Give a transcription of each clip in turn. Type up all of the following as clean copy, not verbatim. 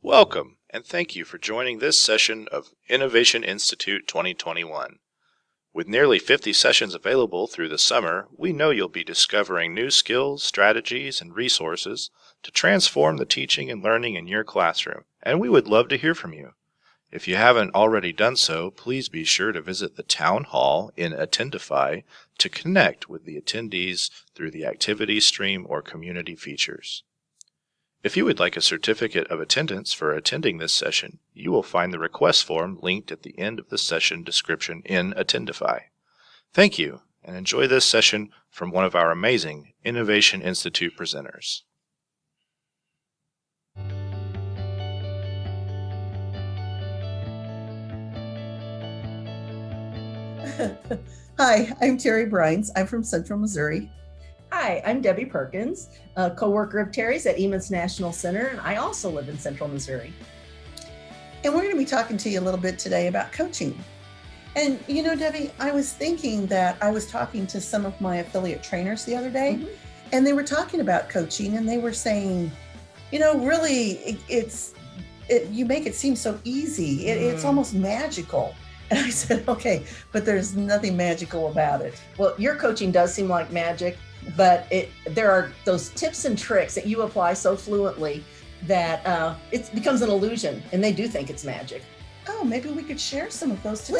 Welcome, and thank you for joining this session of Innovation Institute 2021. With nearly 50 sessions available through the summer, we know you'll be discovering new skills, strategies, and resources to transform the teaching and learning in your classroom, and we would love to hear from you. If you haven't already done so, please be sure to visit the Town Hall in Attendify to connect with the attendees through the activity stream or community features. If you would like a certificate of attendance for attending this session, you will find the request form linked at the end of the session description in Attendify. Thank you, and enjoy this session from one of our amazing Innovation Institute presenters. Hi, I'm Terry Brines. I'm from Central Missouri. Hi, I'm Debbie Perkins, a co-worker of Terry's at Eamon's National Center, and I also live in Central Missouri. And we're going to be talking to you a little bit today about coaching. And you know, Debbie, I was thinking that I was talking to some of my affiliate trainers the other day, and they were talking about coaching, and they were saying, you know, really, you make it seem so easy. It's almost magical. And I said, okay, but there's nothing magical about it. Well, your coaching does seem like magic, but there are those tips and tricks that you apply so fluently that it becomes an illusion, and they do think it's magic. Oh, maybe we could share some of those today.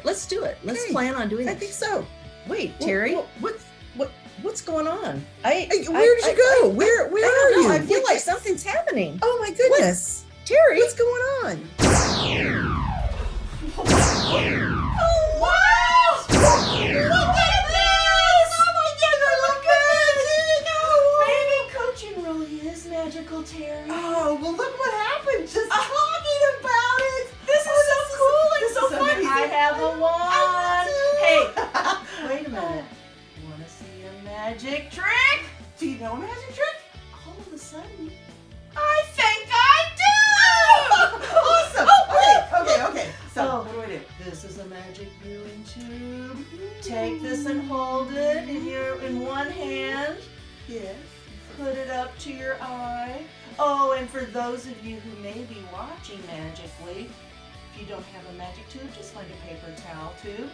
Let's do it. Let's plan on doing it. I think so. Wait, Terry, what's going on? Where did you go? Where are you? I feel like something's happening. Oh my goodness. Terry, what's going on? Oh, wow! Look at this! Oh my goodness, look at it! Maybe coaching really is magical, Terry. Oh, well, look what happened just talking about it. This is so cool and so fun. amazing. I have a wand. Hey, wait a minute. Want to see a magic trick? Do you know a magic trick? All of a sudden, I think I do! Awesome! Okay. So, what do I do? This is a magic viewing tube. Take this and hold it in one hand. Yes. Put it up to your eye. Oh, and for those of you who may be watching magically, if you don't have a magic tube, just find a paper towel tube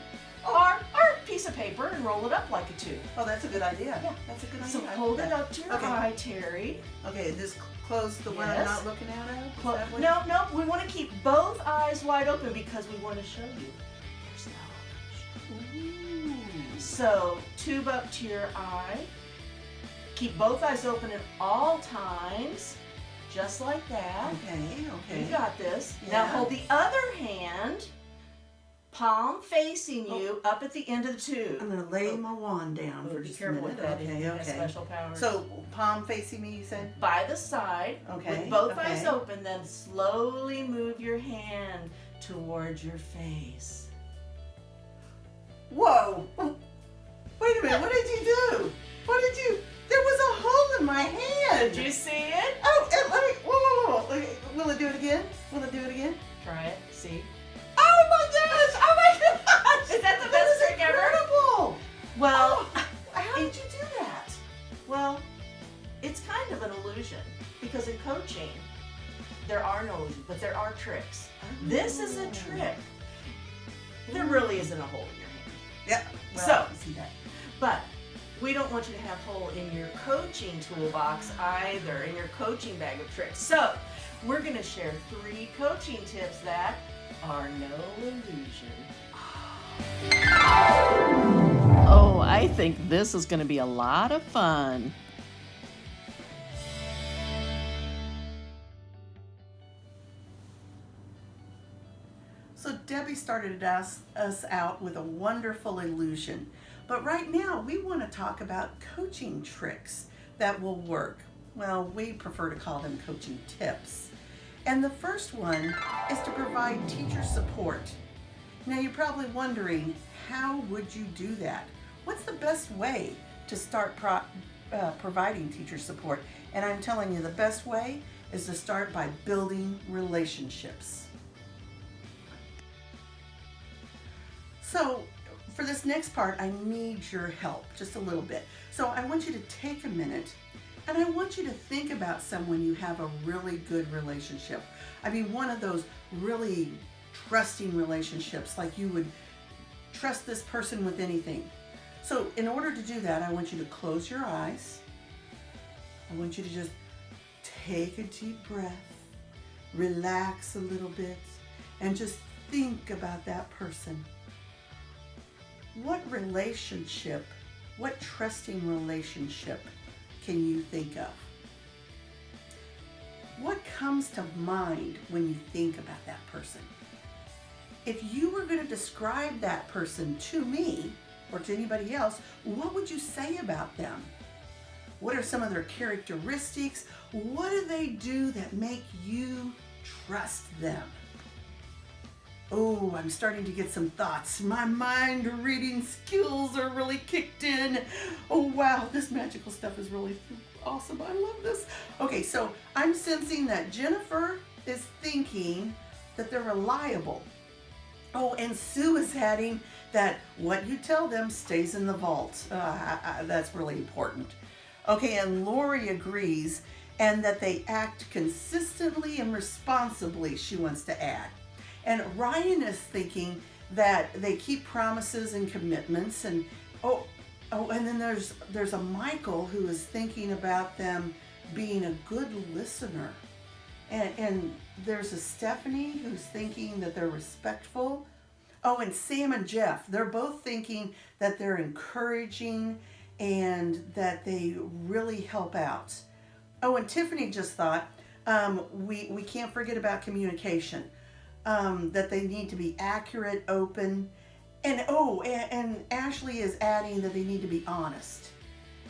or a piece of paper and roll it up like a tube. Oh, that's a good idea. Yeah. That's a good idea. So hold it up to your eye, Terry. Okay, just close the one I'm not looking at? No, we want to keep both eyes wide open because we want to show you there's no illusion. Ooh. So tube up to your eye. Keep both eyes open at all times, just like that. Okay. You got this. Yeah. Now hold the other hand, palm facing you, up at the end of the tube. I'm going to lay my wand down for Be just a careful minute. with that. Okay. It has special powers. So, palm facing me, you said? By the side, Okay. with both eyes open, then slowly move your hand towards your face. Whoa! Wait a minute, what did you do? There was a hole in my hand! Did you see it? Oh, and let me, whoa. Will it do it again? Try it. See? Oh my gosh! Is that the best trick ever? Incredible! Well, How did you do that? well, it's kind of an illusion because in coaching, there are no illusions, but there are tricks. This is a trick. There really isn't a hole in your hand. Yeah. Well, So- I see that. But we don't want you to have a hole in your coaching toolbox either, in your coaching bag of tricks. So we're going to share 3 coaching tips that are no illusion. Oh, I think this is going to be a lot of fun. So Debbie started us out with a wonderful illusion. But right now we want to talk about coaching tricks that will work. Well, we prefer to call them coaching tips. And the first one is to provide teacher support. Now you're probably wondering, how would you do that? What's the best way to start providing teacher support? And I'm telling you, the best way is to start by building relationships. So for this next part, I need your help just a little bit. So I want you to take a minute And I want you to think about someone you have a really good relationship. I mean, one of those really trusting relationships, like you would trust this person with anything. So in order to do that, I want you to close your eyes. I want you to just take a deep breath, relax a little bit, and just think about that person. What relationship, what trusting relationship can you think of? What comes to mind when you think about that person? If you were going to describe that person to me or to anybody else, what would you say about them? What are some of their characteristics? What do they do that make you trust them? Oh, I'm starting to get some thoughts. My mind reading skills are really kicked in. Oh, wow, this magical stuff is really awesome. I love this. Okay, so I'm sensing that Jennifer is thinking that they're reliable. Oh, and Sue is adding that what you tell them stays in the vault. That's really important. Okay, and Lori agrees, and that they act consistently and responsibly, she wants to add. And Ryan is thinking that they keep promises and commitments. And and then there's a Michael who is thinking about them being a good listener. And there's a Stephanie who's thinking that they're respectful. Oh, and Sam and Jeff, they're both thinking that they're encouraging and that they really help out. Oh, and Tiffany just thought, we can't forget about communication. That they need to be accurate, open, and Ashley is adding that they need to be honest.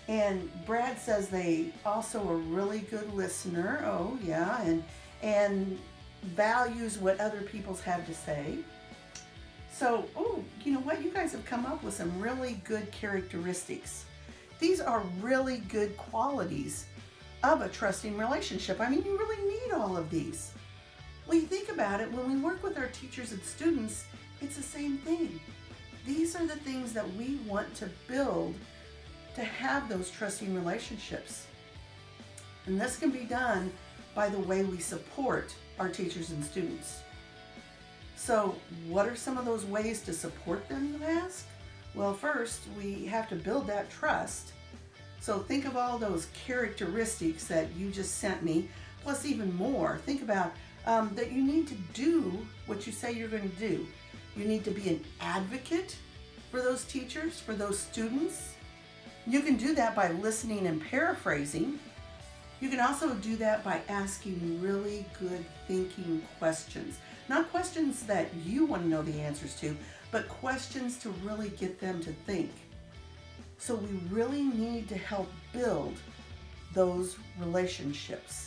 And Brad says they also are a really good listener. Oh yeah, and values what other people have to say. So, you know what? You guys have come up with some really good characteristics. These are really good qualities of a trusting relationship. I mean, you really need all of these. Well, you think about it, when we work with our teachers and students, it's the same thing. These are the things that we want to build to have those trusting relationships. And this can be done by the way we support our teachers and students. So what are some of those ways to support them, you ask? Well, first, we have to build that trust. So think of all those characteristics that you just sent me, plus even more. Think about that you need to do what you say you're going to do. You need to be an advocate for those teachers, for those students. You can do that by listening and paraphrasing. You can also do that by asking really good thinking questions. Not questions that you want to know the answers to, but questions to really get them to think. So we really need to help build those relationships.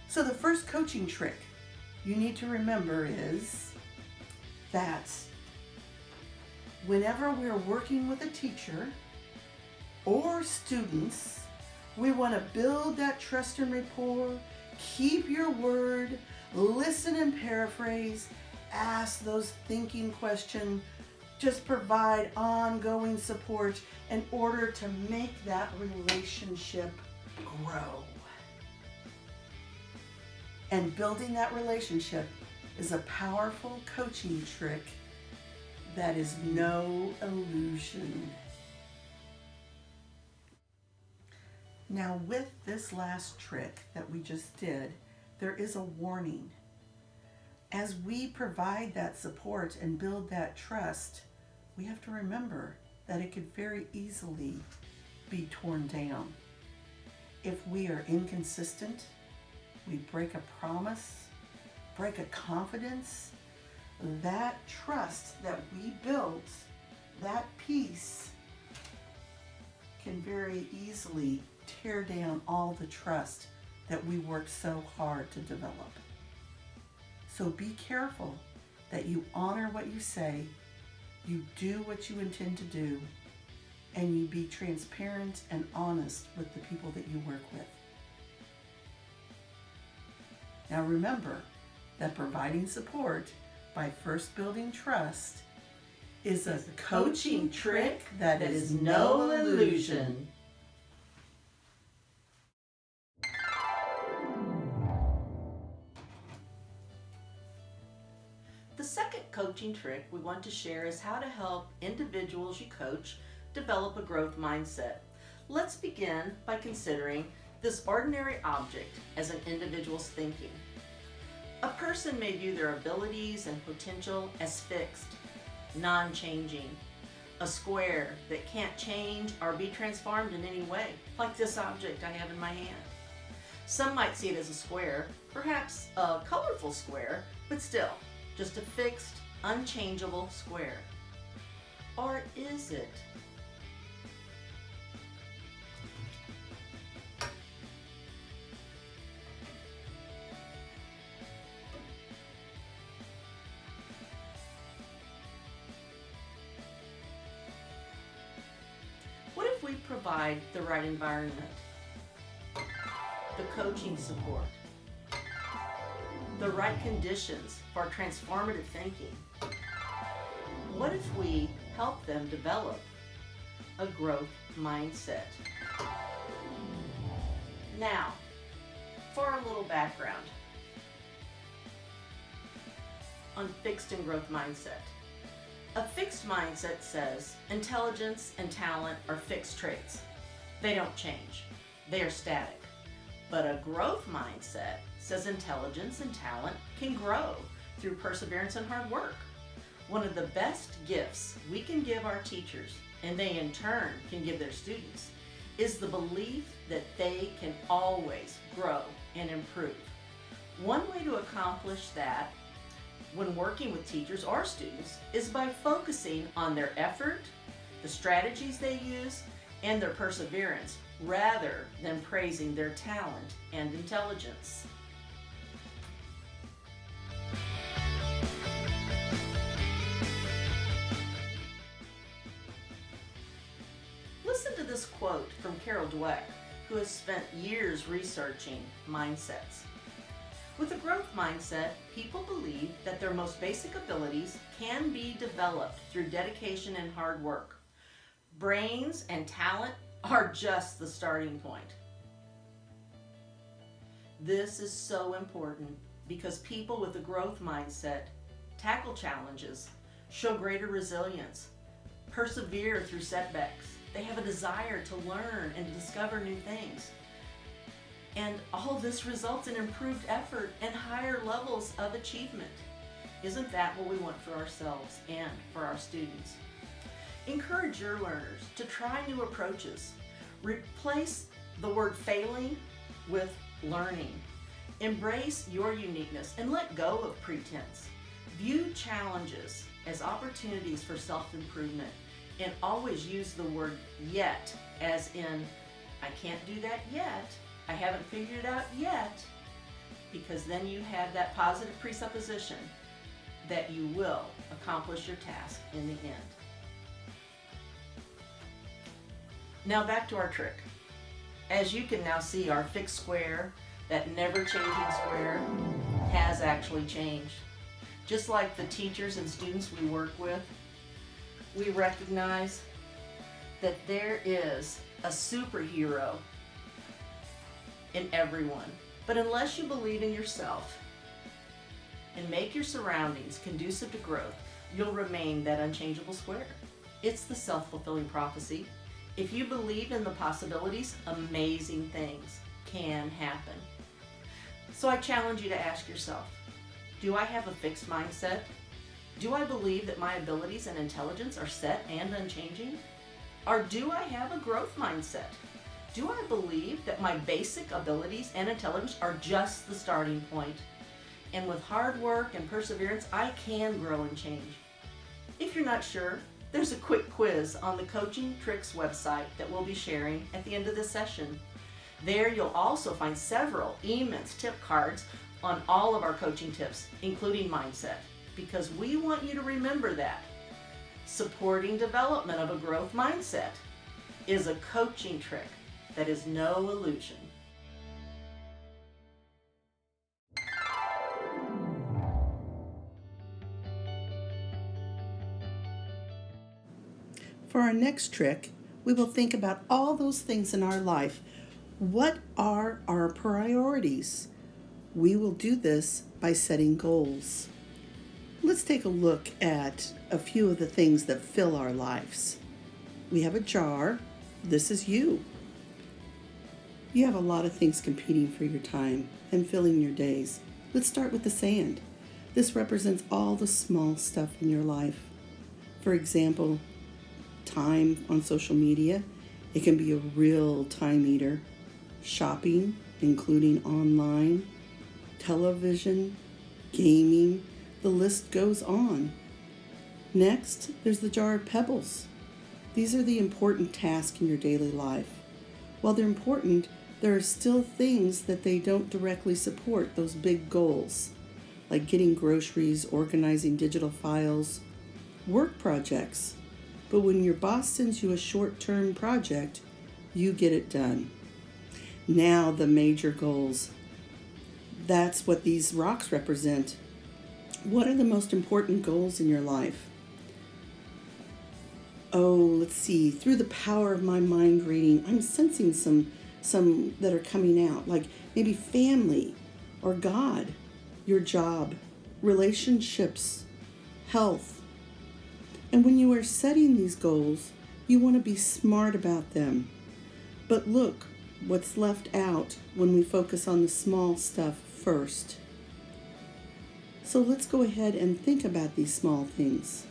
So the first coaching trick you need to remember is that whenever we're working with a teacher or students, we want to build that trust and rapport, keep your word, listen and paraphrase, ask those thinking questions, just provide ongoing support in order to make that relationship grow. And building that relationship is a powerful coaching trick that is no illusion. Now, with this last trick that we just did, there is a warning. As we provide that support and build that trust, we have to remember that it could very easily be torn down. If we are inconsistent, we break a promise, break a confidence, that trust that we built, that peace, can very easily tear down all the trust that we worked so hard to develop. So be careful that you honor what you say, you do what you intend to do, and you be transparent and honest with the people that you work with. Now remember that providing support by first building trust is a coaching trick that is no illusion. coaching trick we want to share is how to help individuals you coach develop a growth mindset. Let's begin by considering this ordinary object as an individual's thinking. A person may view their abilities and potential as fixed, non-changing, a square that can't change or be transformed in any way, like this object I have in my hand. Some might see it as a square, perhaps a colorful square, but still, just a fixed, unchangeable square. Or is it? What if we provide the right environment, the coaching support, the right conditions for transformative thinking? What if we help them develop a growth mindset? Now, for a little background on fixed and growth mindset. A fixed mindset says intelligence and talent are fixed traits. They don't change. They are static. But a growth mindset says intelligence and talent can grow through perseverance and hard work. One of the best gifts we can give our teachers, and they in turn can give their students, is the belief that they can always grow and improve. One way to accomplish that when working with teachers or students is by focusing on their effort, the strategies they use, and their perseverance, rather than praising their talent and intelligence. Listen to this quote from Carol Dweck, who has spent years researching mindsets. With a growth mindset, people believe that their most basic abilities can be developed through dedication and hard work. Brains and talent are just the starting point. This is so important because people with a growth mindset tackle challenges, show greater resilience, persevere through setbacks. They have a desire to learn and to discover new things. And all this results in improved effort and higher levels of achievement. Isn't that what we want for ourselves and for our students? Encourage your learners to try new approaches. Replace the word failing with learning. Embrace your uniqueness and let go of pretense. View challenges as opportunities for self-improvement and always use the word yet, as in, I can't do that yet. I haven't figured it out yet, because then you have that positive presupposition that you will accomplish your task in the end. Now back to our trick. As you can now see, our fixed square, that never-changing square, has actually changed. Just like the teachers and students we work with, we recognize that there is a superhero in everyone. But unless you believe in yourself and make your surroundings conducive to growth, you'll remain that unchangeable square. It's the self-fulfilling prophecy. If you believe in the possibilities, amazing things can happen. So I challenge you to ask yourself, do I have a fixed mindset? Do I believe that my abilities and intelligence are set and unchanging? Or do I have a growth mindset? Do I believe that my basic abilities and intelligence are just the starting point? And with hard work and perseverance, I can grow and change. If you're not sure, there's a quick quiz on the Coaching Tricks website that we'll be sharing at the end of this session. There you'll also find several immense tip cards on all of our coaching tips, including mindset, because we want you to remember that supporting development of a growth mindset is a coaching trick that is no illusion. For our next trick, we will think about all those things in our life. What are our priorities? We will do this by setting goals. Let's take a look at a few of the things that fill our lives. We have a jar. This is you. You have a lot of things competing for your time and filling your days. Let's start with the sand. This represents all the small stuff in your life. For example, time on social media. It can be a real time eater. Shopping, including online, television, gaming, the list goes on. Next, there's the jar of pebbles. These are the important tasks in your daily life. While they're important, there are still things that they don't directly support, those big goals, like getting groceries, organizing digital files, work projects. But when your boss sends you a short-term project, you get it done. Now the major goals. That's what these rocks represent. What are the most important goals in your life? Oh, let's see. Through the power of my mind reading, I'm sensing some that are coming out, like maybe family or God, your job, relationships, health. And when you are setting these goals, you want to be smart about them. But look what's left out when we focus on the small stuff first. So let's go ahead and think about these small things.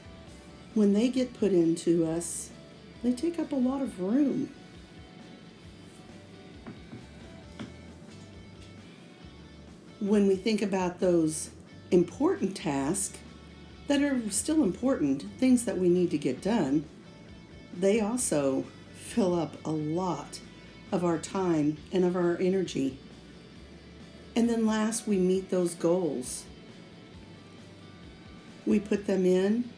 When they get put into us, they take up a lot of room. When we think about those important tasks that are still important, things that we need to get done, they also fill up a lot of our time and of our energy. And then last, we meet those goals. We put them in,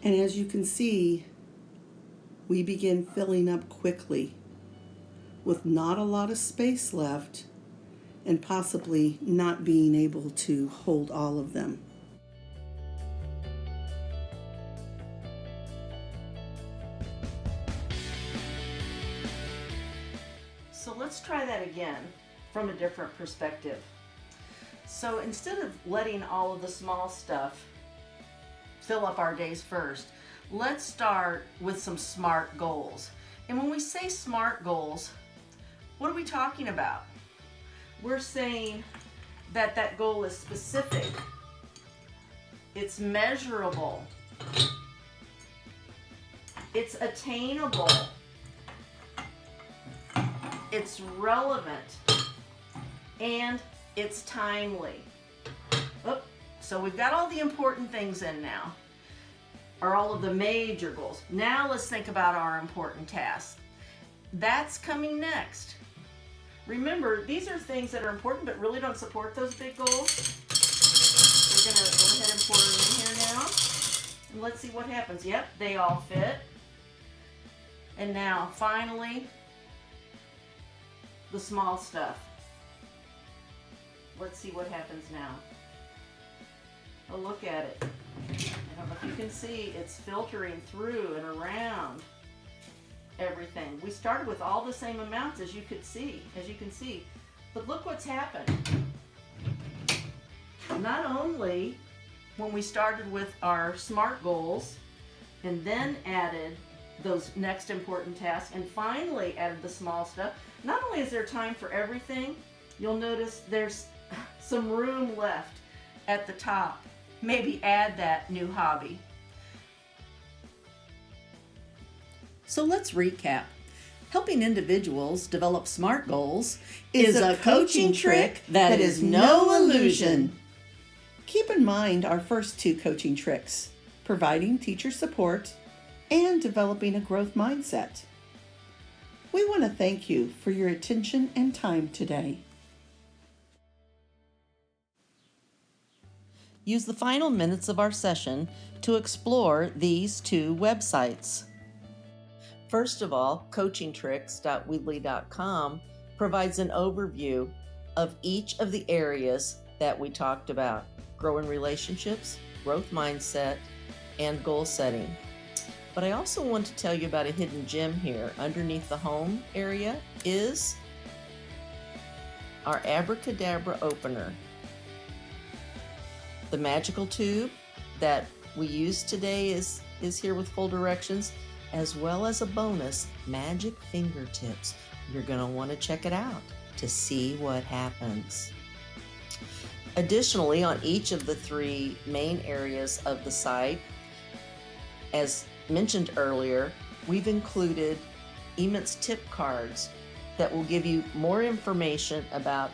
and as you can see, we begin filling up quickly with not a lot of space left and possibly not being able to hold all of them. So let's try that again from a different perspective. So instead of letting all of the small stuff fill up our days first, let's start with some SMART goals. And when we say SMART goals, what are we talking about? We're saying that that goal is specific, it's measurable, it's attainable, it's relevant, and it's timely. So we've got all the important things in now, or all of the major goals. Now let's think about our important tasks. That's coming next. Remember, these are things that are important but really don't support those big goals. We're going to go ahead and pour them in here now. And let's see what happens. Yep, they all fit. And now, finally, the small stuff. Let's see what happens now. Oh, look at it. I don't know if you can see, it's filtering through and around everything. We started with all the same amounts as you can see, but look what's happened. Not only when we started with our SMART goals and then added those next important tasks and finally added the small stuff, not only is there time for everything, you'll notice there's some room left at the top. Maybe add that new hobby. So let's recap. Helping individuals develop SMART goals is a coaching trick that is no illusion. Keep in mind our first two coaching tricks, providing teacher support and developing a growth mindset. We want to thank you for your attention and time today. Use the final minutes of our session to explore these two websites. First of all, coachingtricks.weebly.com provides an overview of each of the areas that we talked about: growing relationships, growth mindset, and goal setting. But I also want to tell you about a hidden gem here. Underneath the home area is our Abracadabra opener. The magical tube that we used today is here with full directions, as well as a bonus, magic fingertips. You're going to want to check it out to see what happens. Additionally, on each of the 3 main areas of the site, as mentioned earlier, we've included EMIT's tip cards that will give you more information about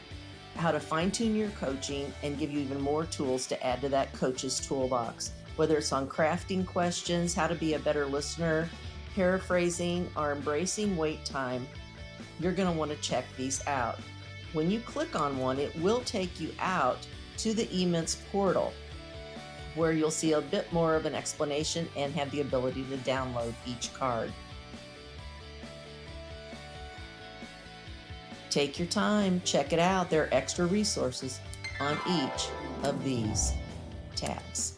how to fine-tune your coaching and give you even more tools to add to that coach's toolbox. Whether it's on crafting questions, how to be a better listener, paraphrasing, or embracing wait time, you're going to want to check these out. When you click on one, it will take you out to the EMIT's portal, where you'll see a bit more of an explanation and have the ability to download each card. Take your time, check it out. There are extra resources on each of these tabs.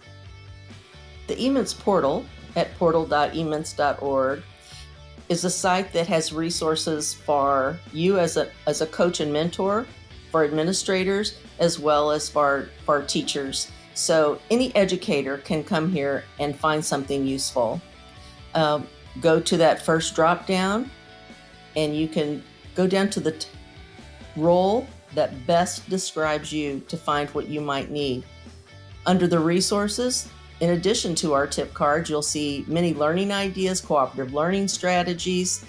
The EMIT's portal at portal.emits.org is a site that has resources for you as a coach and mentor, for administrators, as well as for teachers. So any educator can come here and find something useful. Go to that first drop down, and you can go down to the role that best describes you to find what you might need. Under the resources, in addition to our tip cards, you'll see many learning ideas, cooperative learning strategies,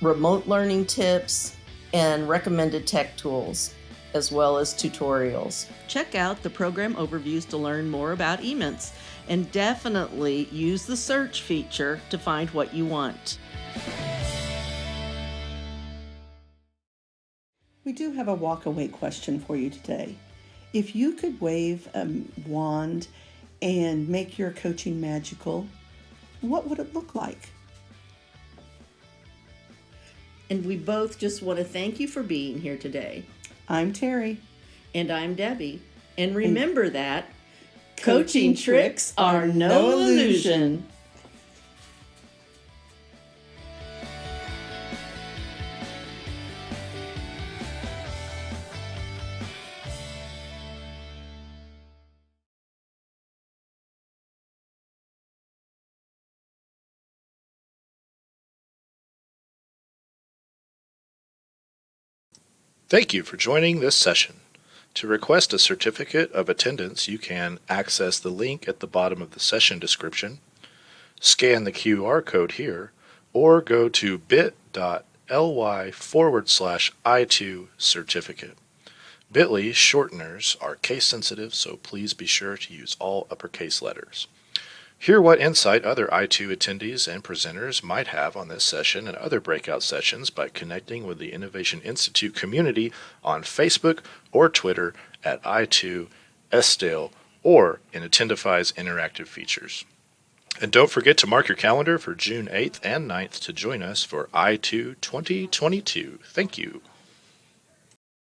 remote learning tips, and recommended tech tools, as well as tutorials. Check out the program overviews to learn more about EMITs, and definitely use the search feature to find what you want. We do have a walk-away question for you today. If you could wave a wand and make your coaching magical, what would it look like? And we both just want to thank you for being here today. I'm Terry. And I'm Debbie. And remember that Coaching tricks are no illusion. Thank you for joining this session. To request a certificate of attendance, you can access the link at the bottom of the session description, scan the QR code here, or go to bit.ly/I2 certificate. Bit.ly shorteners are case sensitive, so please be sure to use all uppercase letters. Hear what insight other I2 attendees and presenters might have on this session and other breakout sessions by connecting with the Innovation Institute community on Facebook or Twitter at I2 Estale or in Attendify's interactive features. And don't forget to mark your calendar for June 8th and 9th to join us for I2 2022. Thank you.